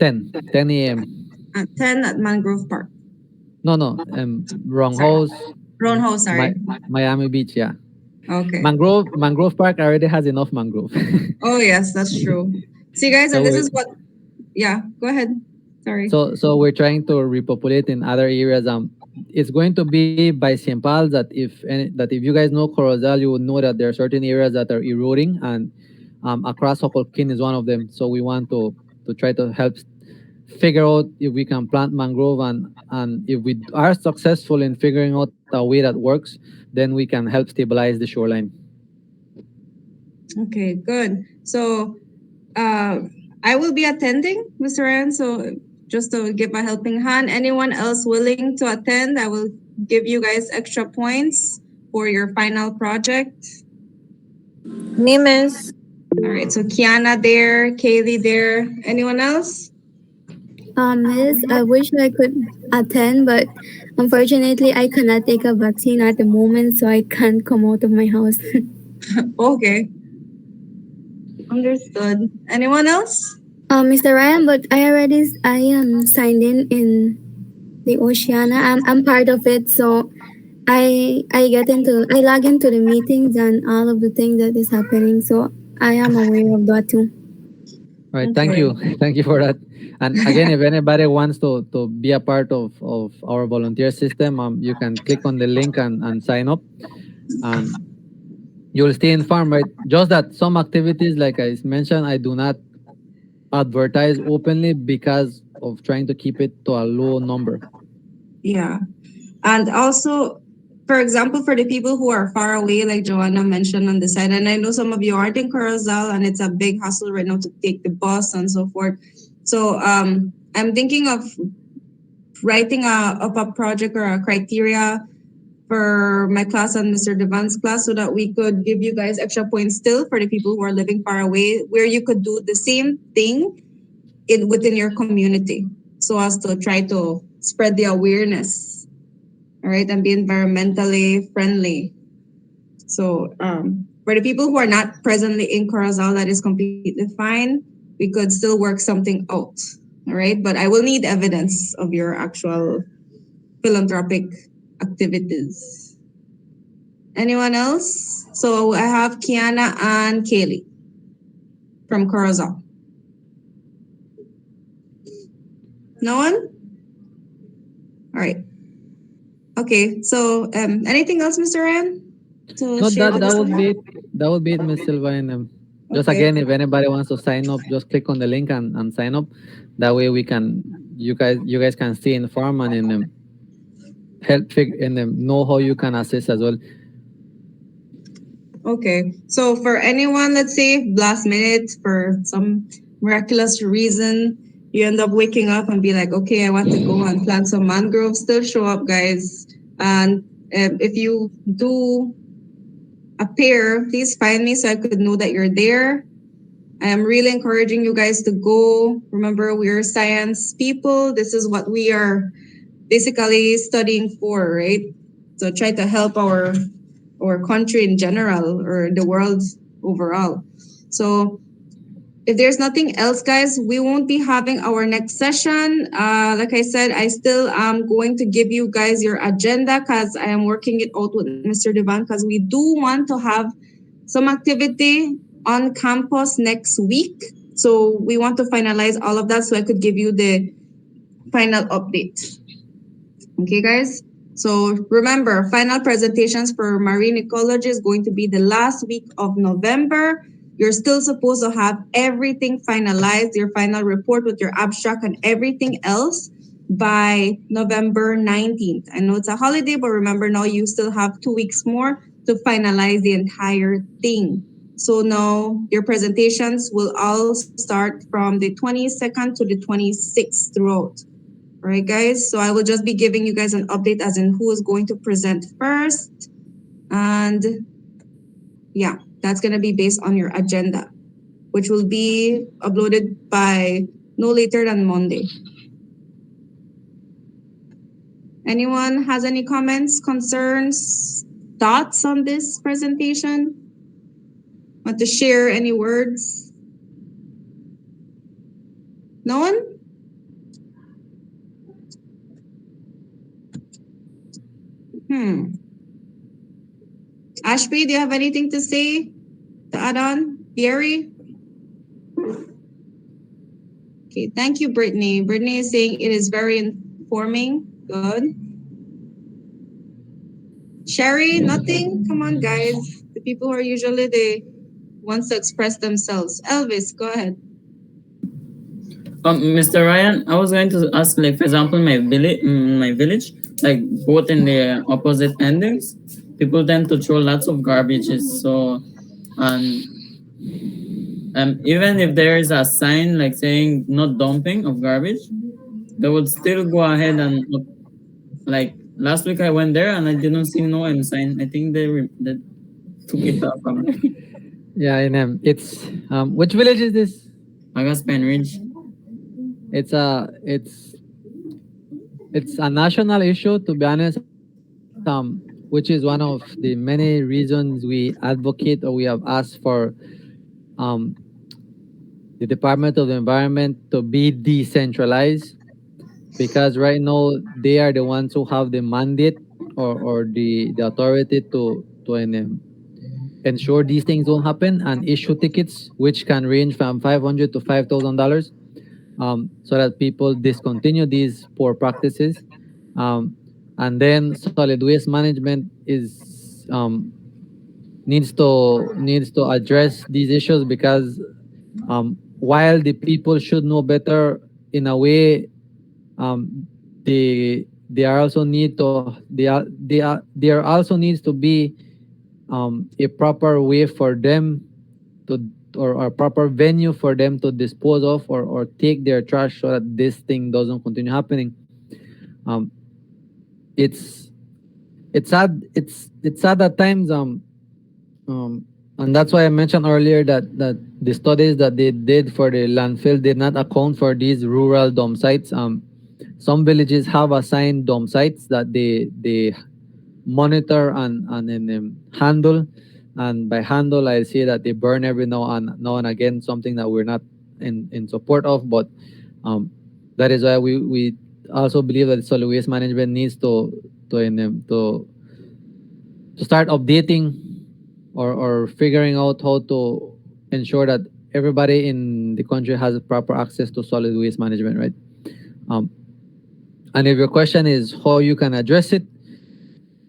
10 a.m. At 10 at Mangrove Park. No, wrong Sorry. house. Wrong house, sorry. Miami Beach, yeah. Okay. Mangrove Park already has enough mangrove. Oh, yes, that's true. See, guys, So and this we're- is what, yeah, go ahead. Sorry. So we're trying to repopulate in other areas. It's going to be by St. Paul's, that if you guys know Corozal, you would know that there are certain areas that are eroding, and across Hokolkin is one of them. So we want to try to help figure out if we can plant mangrove, and if we are successful in figuring out a way that works, then we can help stabilize the shoreline. Okay, good. So I will be attending, Mr. Ryan. So just to give a helping hand, anyone else willing to attend, I will give you guys extra points for your final project. Nimes. All right, so Kiana there, Kaylee there. Anyone else? Miss, I wish I could attend, but unfortunately, I cannot take a vaccine at the moment, so I can't come out of my house. Okay. Understood. Anyone else? Mr. Ryan, but I am signed in the Oceana. I'm part of it, so I log into the meetings and all of the things that is happening. So I am aware of that too. All right, thank you. Thank you for that. And again, if anybody wants to be a part of our volunteer system, you can click on the link and sign up. You'll stay informed, right? Just that some activities, like I mentioned, I do not advertise openly because of trying to keep it to a low number. Yeah. And also, for example, for the people who are far away, like Joanna mentioned on the side, and I know some of you aren't in Corozal, and it's a big hassle right now to take the bus and so forth. So I'm thinking of writing up a project or a criteria for my class and Mr. Devan's class so that we could give you guys extra points still for the people who are living far away, where you could do the same thing within your community so as to try to spread the awareness, all right, and be environmentally friendly. So for the people who are not presently in Corozal, that is completely fine. We could still work something out, all right? But I will need evidence of your actual philanthropic activities. Anyone else? So I have Kiana and Kaylee from Corozal. No one? All right. Okay. So anything else, Mr. Ryan? No, that would be it, Miss Silva. And just Okay. again, if anybody wants to sign up, just click on the link and sign up. That way we can, you guys can stay informed and help know how you can assist as well. Okay. So for anyone, let's say last minute, for some miraculous reason, you end up waking up and be like, okay, I want to go and plant some mangroves. Still show up, guys. And if you do appear, please find me so I could know that you're there. I am really encouraging you guys to go. Remember, we're science people. This is what we are basically studying for, right? So try to help our country in general or the world overall. So if there's nothing else, guys, we won't be having our next session. Like I said, I still am going to give you guys your agenda because I am working it out with Mr. Devan because we do want to have some activity on campus next week. So we want to finalize all of that so I could give you the final update. Okay, guys? So remember, final presentations for marine ecology is going to be the last week of November. You're still supposed to have everything finalized, your final report with your abstract and everything else by November 19th. I know it's a holiday, but remember now you still have 2 weeks more to finalize the entire thing. So now your presentations will all start from the 22nd to the 26th throughout. All right, guys. So I will just be giving you guys an update as in who is going to present first. And yeah, that's going to be based on your agenda, which will be uploaded by no later than Monday. Anyone has any comments, concerns, thoughts on this presentation? Want to share any words? No one? Ashby, do you have anything to say to add on? Gary? Okay, thank you, Brittany. Brittany is saying it is very informing. Good. Sherry, nothing? Come on, guys. The people who are usually the ones to express themselves. Elvis, go ahead. Mr. Ryan, I was going to ask, like, for example, my village, like both in the opposite endings, people tend to throw lots of garbages. So, even if there is a sign like saying not dumping of garbage, they would still go ahead and, like, last week I went there and I didn't see no sign. I think they took it up from there. Yeah, and it's which village is this? Agaspan Ridge. It's a national issue, to be honest, which is one of the many reasons we advocate or we have asked for the Department of the Environment to be decentralized, because right now they are the ones who have the mandate or the authority to ensure these things don't happen and issue tickets, which can range from $500 to $5,000. So that people discontinue these poor practices. And then solid waste management is needs to address these issues, because while the people should know better, in a way, the there also need to there also needs to be a proper way for them to, or a proper venue for them to dispose of or take their trash so that this thing doesn't continue happening. Um, it's sad. It's sad at times. And that's why I mentioned earlier that the studies that they did for the landfill did not account for these rural dump sites. Some villages have assigned dump sites that they monitor and then handle. And by handle, I say that they burn every now and again, something that we're not in support of. But that is why we also believe that solid waste management needs to start updating or figuring out how to ensure that everybody in the country has proper access to solid waste management, right? And if your question is how you can address it,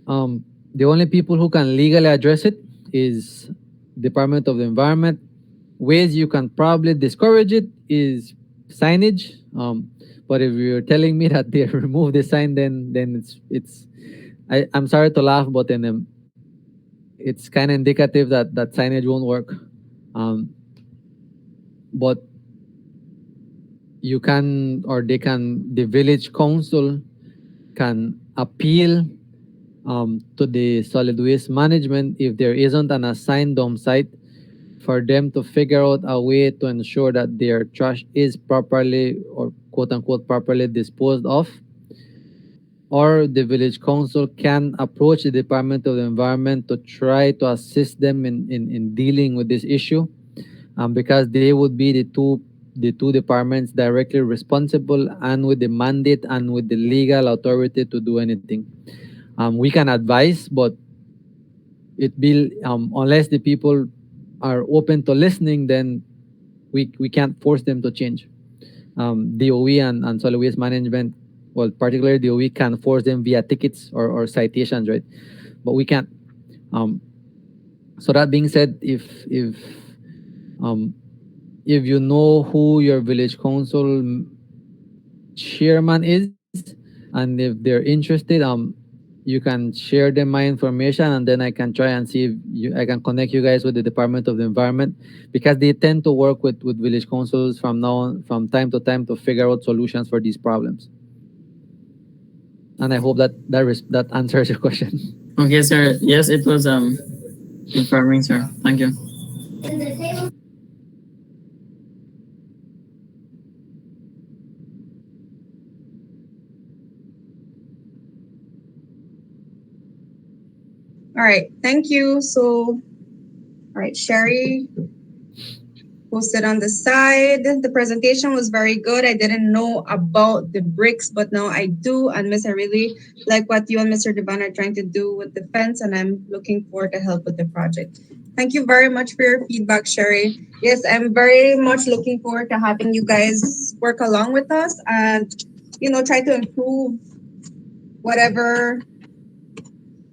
the only people who can legally address it is Department of the Environment. Ways you can probably discourage it is signage. But if you're telling me that they remove the sign, then I'm sorry to laugh, but then it's kind of indicative that signage won't work. But you can, or they can, the village council can appeal to the solid waste management if there isn't an assigned dump site, for them to figure out a way to ensure that their trash is properly, or quote unquote properly, disposed of. Or the village council can approach the Department of the Environment to try to assist them in dealing with this issue, because they would be the two departments directly responsible and with the mandate and with the legal authority to do anything. We can advise, but unless the people are open to listening, then we can't force them to change. DOE and solid waste management, well, particularly DOE, can force them via tickets or citations, right? But we can't. So that being said, if you know who your village council chairman is, and if they're interested, you can share them my information, and then I can try and see if I can connect you guys with the Department of the Environment, because they tend to work with village councils from time to time to figure out solutions for these problems. And I hope that answers your question. Okay, sir. Yes, it was informing, sir. Thank you. All right, thank you. So, all right, Sherry posted on the side. The presentation was very good. I didn't know about the bricks, but now I do. And Miss, I really like what you and Mr. Devan are trying to do with the fence, and I'm looking forward to help with the project. Thank you very much for your feedback, Sherry. Yes, I'm very much looking forward to having you guys work along with us and, try to improve whatever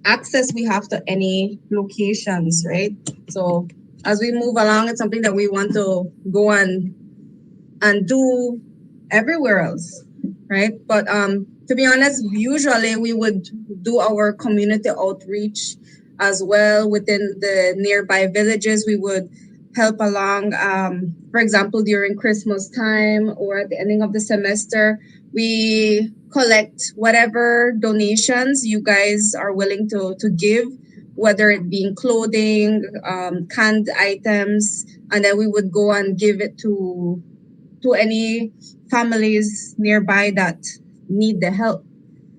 access we have to any locations, right? So as we move along, it's something that we want to go and do everywhere else, right? But to be honest, usually we would do our community outreach as well within the nearby villages. We would help along, for example, during Christmas time or at the ending of the semester, we collect whatever donations you guys are willing to give, whether it being clothing, canned items, and then we would go and give it to any families nearby that need the help.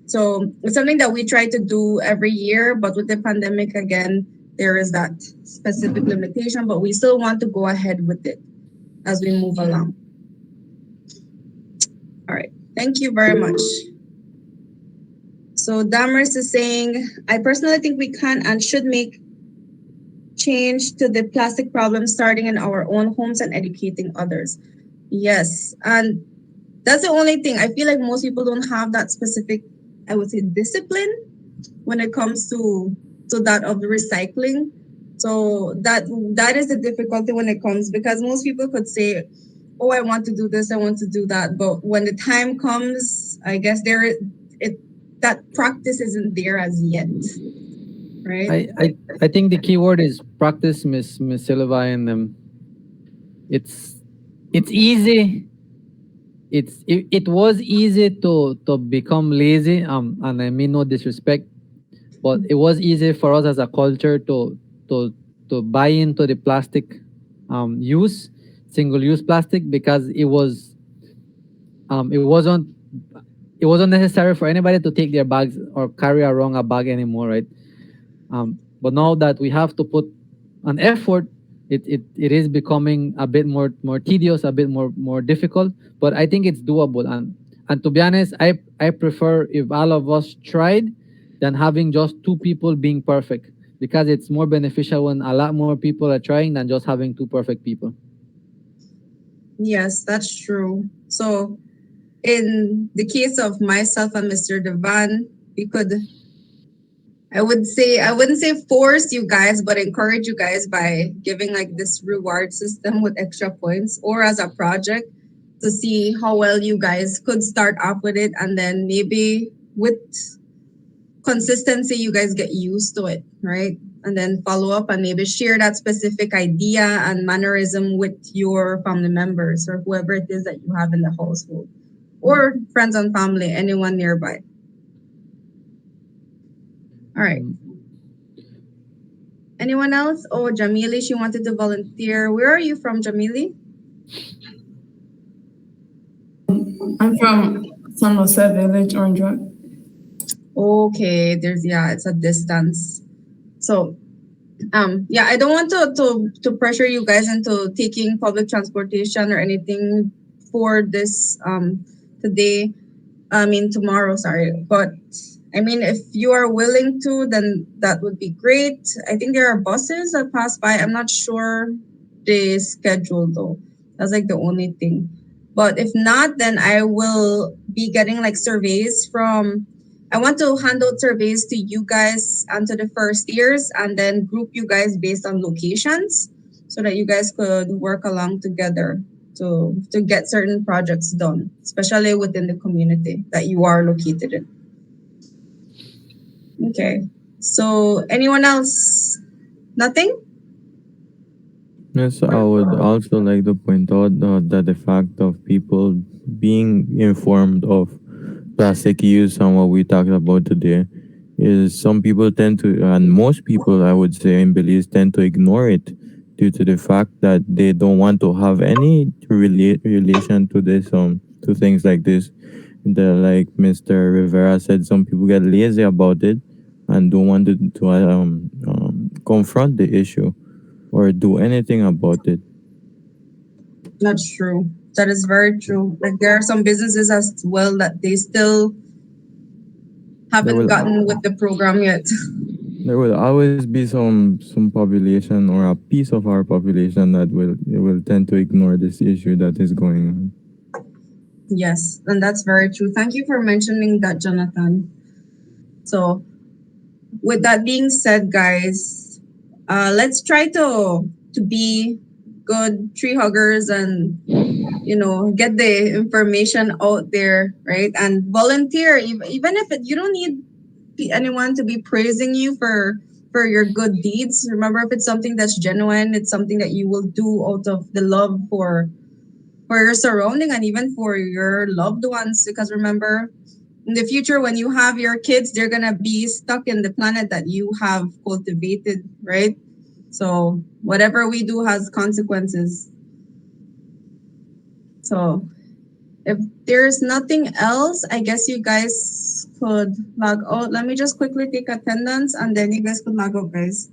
So it's something that we try to do every year, but with the pandemic again, there is that specific limitation, but we still want to go ahead with it as we move along. All right, thank you very much. So Damaris is saying, I personally think we can and should make change to the plastic problem starting in our own homes and educating others. Yes, and that's the only thing. I feel like most people don't have that specific, I would say, discipline when it comes to that of the recycling. So that is the difficulty when it comes, because most people could say, oh, I want to do this, I want to do that. But when the time comes, I guess that practice isn't there as yet, right? I think the key word is practice, Miss Silva, and it's easy. It was easy to become lazy. And I mean no disrespect, but it was easy for us as a culture to to buy into the plastic use, single use plastic, because it wasn't necessary for anybody to take their bags or carry around a bag anymore, right? But now that we have to put an effort, it is becoming a bit more tedious, a bit more difficult. But I think it's doable. And to be honest, I prefer if all of us tried than having just two people being perfect, because it's more beneficial when a lot more people are trying than just having two perfect people. Yes, that's true. So in the case of myself and Mr. Devan, we could, I would say, I wouldn't say force you guys, but encourage you guys by giving like this reward system with extra points or as a project to see how well you guys could start off with it. And then maybe with consistency, you guys get used to it, right? And then follow up and maybe share that specific idea and mannerism with your family members or whoever it is that you have in the household, or friends and family, anyone nearby. All right. Anyone else? Oh, Jamili, she wanted to volunteer. Where are you from, Jamili? I'm from San Jose Village, Orange Rock. Okay, it's a distance. So yeah, I don't want to pressure you guys into taking public transportation or anything for this today. I mean tomorrow, sorry. But I mean, if you are willing to, then that would be great. I think there are buses that pass by. I'm not sure the schedule though. That's like the only thing. But if not, then I will be getting like surveys from, I want to hand out surveys to you guys and to the first years, and then group you guys based on locations so that you guys could work along together to get certain projects done, especially within the community that you are located in. Okay. So anyone else? Nothing? Yes, I would also like to point out that the fact of people being informed of plastic use and what we talked about today is some people tend to, and most people, I would say, in Belize tend to ignore it due to the fact that they don't want to have any relation to this, to things like this. Like Mr. Rivera said, some people get lazy about it and don't want to confront the issue or do anything about it. That's true. That is very true. Like there are some businesses as well that they still haven't gotten with the program yet. There will always be some population or a piece of our population that will tend to ignore this issue that is going on. Yes, and that's very true. Thank you for mentioning that, Jonathan. So with that being said, guys, let's try to be good tree huggers and get the information out there, right? And volunteer, even if you don't need anyone to be praising you for your good deeds. Remember, if it's something that's genuine, it's something that you will do out of the love for your surrounding and even for your loved ones. Because remember, in the future, when you have your kids, they're gonna be stuck in the planet that you have cultivated, right? So whatever we do has consequences. So if there's nothing else, I guess you guys could log out. Let me just quickly take attendance and then you guys could log out, guys.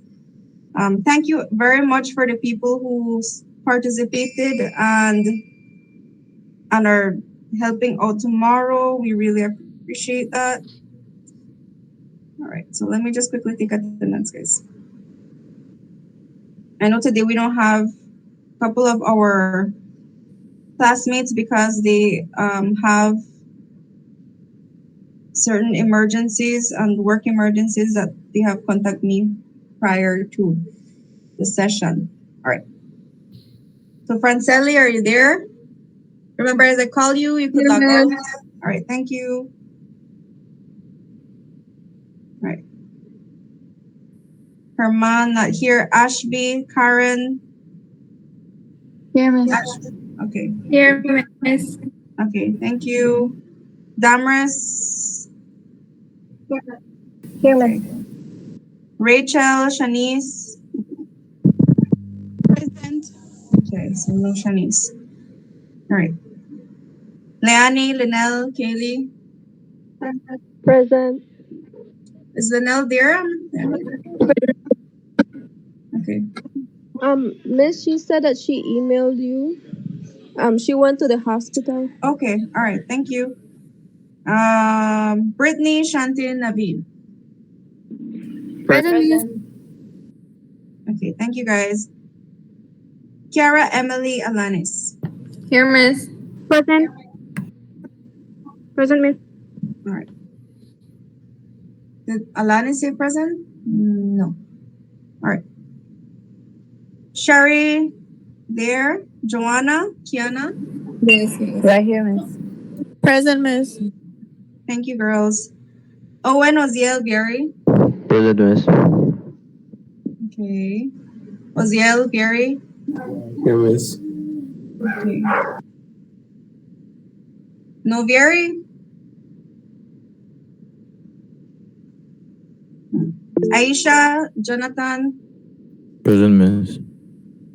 Thank you very much for the people who participated and are helping out tomorrow. We really appreciate that. All right, so let me just quickly take attendance, guys. I know today we don't have a couple of our classmates because they have certain emergencies and work emergencies that they have contacted me prior to the session. All right. So Francelli, are you there? Remember, as I call you, you could log out. All right, thank you. Right. Herman, not here. Ashby, Karen. Here, miss. Okay. Here, miss. Okay, thank you. Damaris. Here, miss. Rachel, Shanice. Present. Okay, so no Shanice. All right. Leanne, Linnell, Kaylee. Present. Is Linnell there? Okay. Miss, she said that she emailed you. She went to the hospital. Okay. All right. Thank you. Brittany, Shanti, Naveen. Present, miss. Okay. Thank you, guys. Kiara, Emily, Alanis. Here, miss. Present. Present, miss. All right. Did Alanis say present? No. All right. Sherry, there. Joanna, Kiana. Yes, miss. Right here, miss. Present, miss. Thank you, girls. Owen, Oziel, Gary. Present, miss. Okay. Oziel, Gary. Here, miss. Okay. No Gary? Aisha, Jonathan. Present, miss.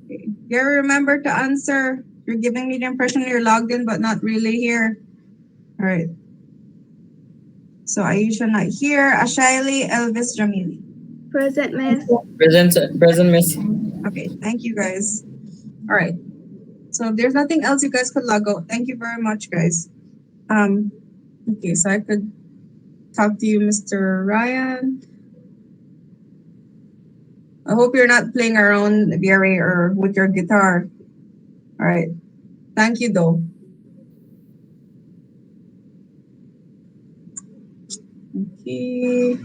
Okay. Gary, remember to answer. You're giving me the impression you're logged in, but not really here. All right. So Aisha not here. Ashaili, Elvis, Jamili. Present, miss. Present, miss. Okay, thank you guys. All right. So if there's nothing else, you guys could log out. Thank you very much, guys. Okay, so I could talk to you, Mr. Ryan. I hope you're not playing around, Gary, or with your guitar. All right. Thank you, though. Okay.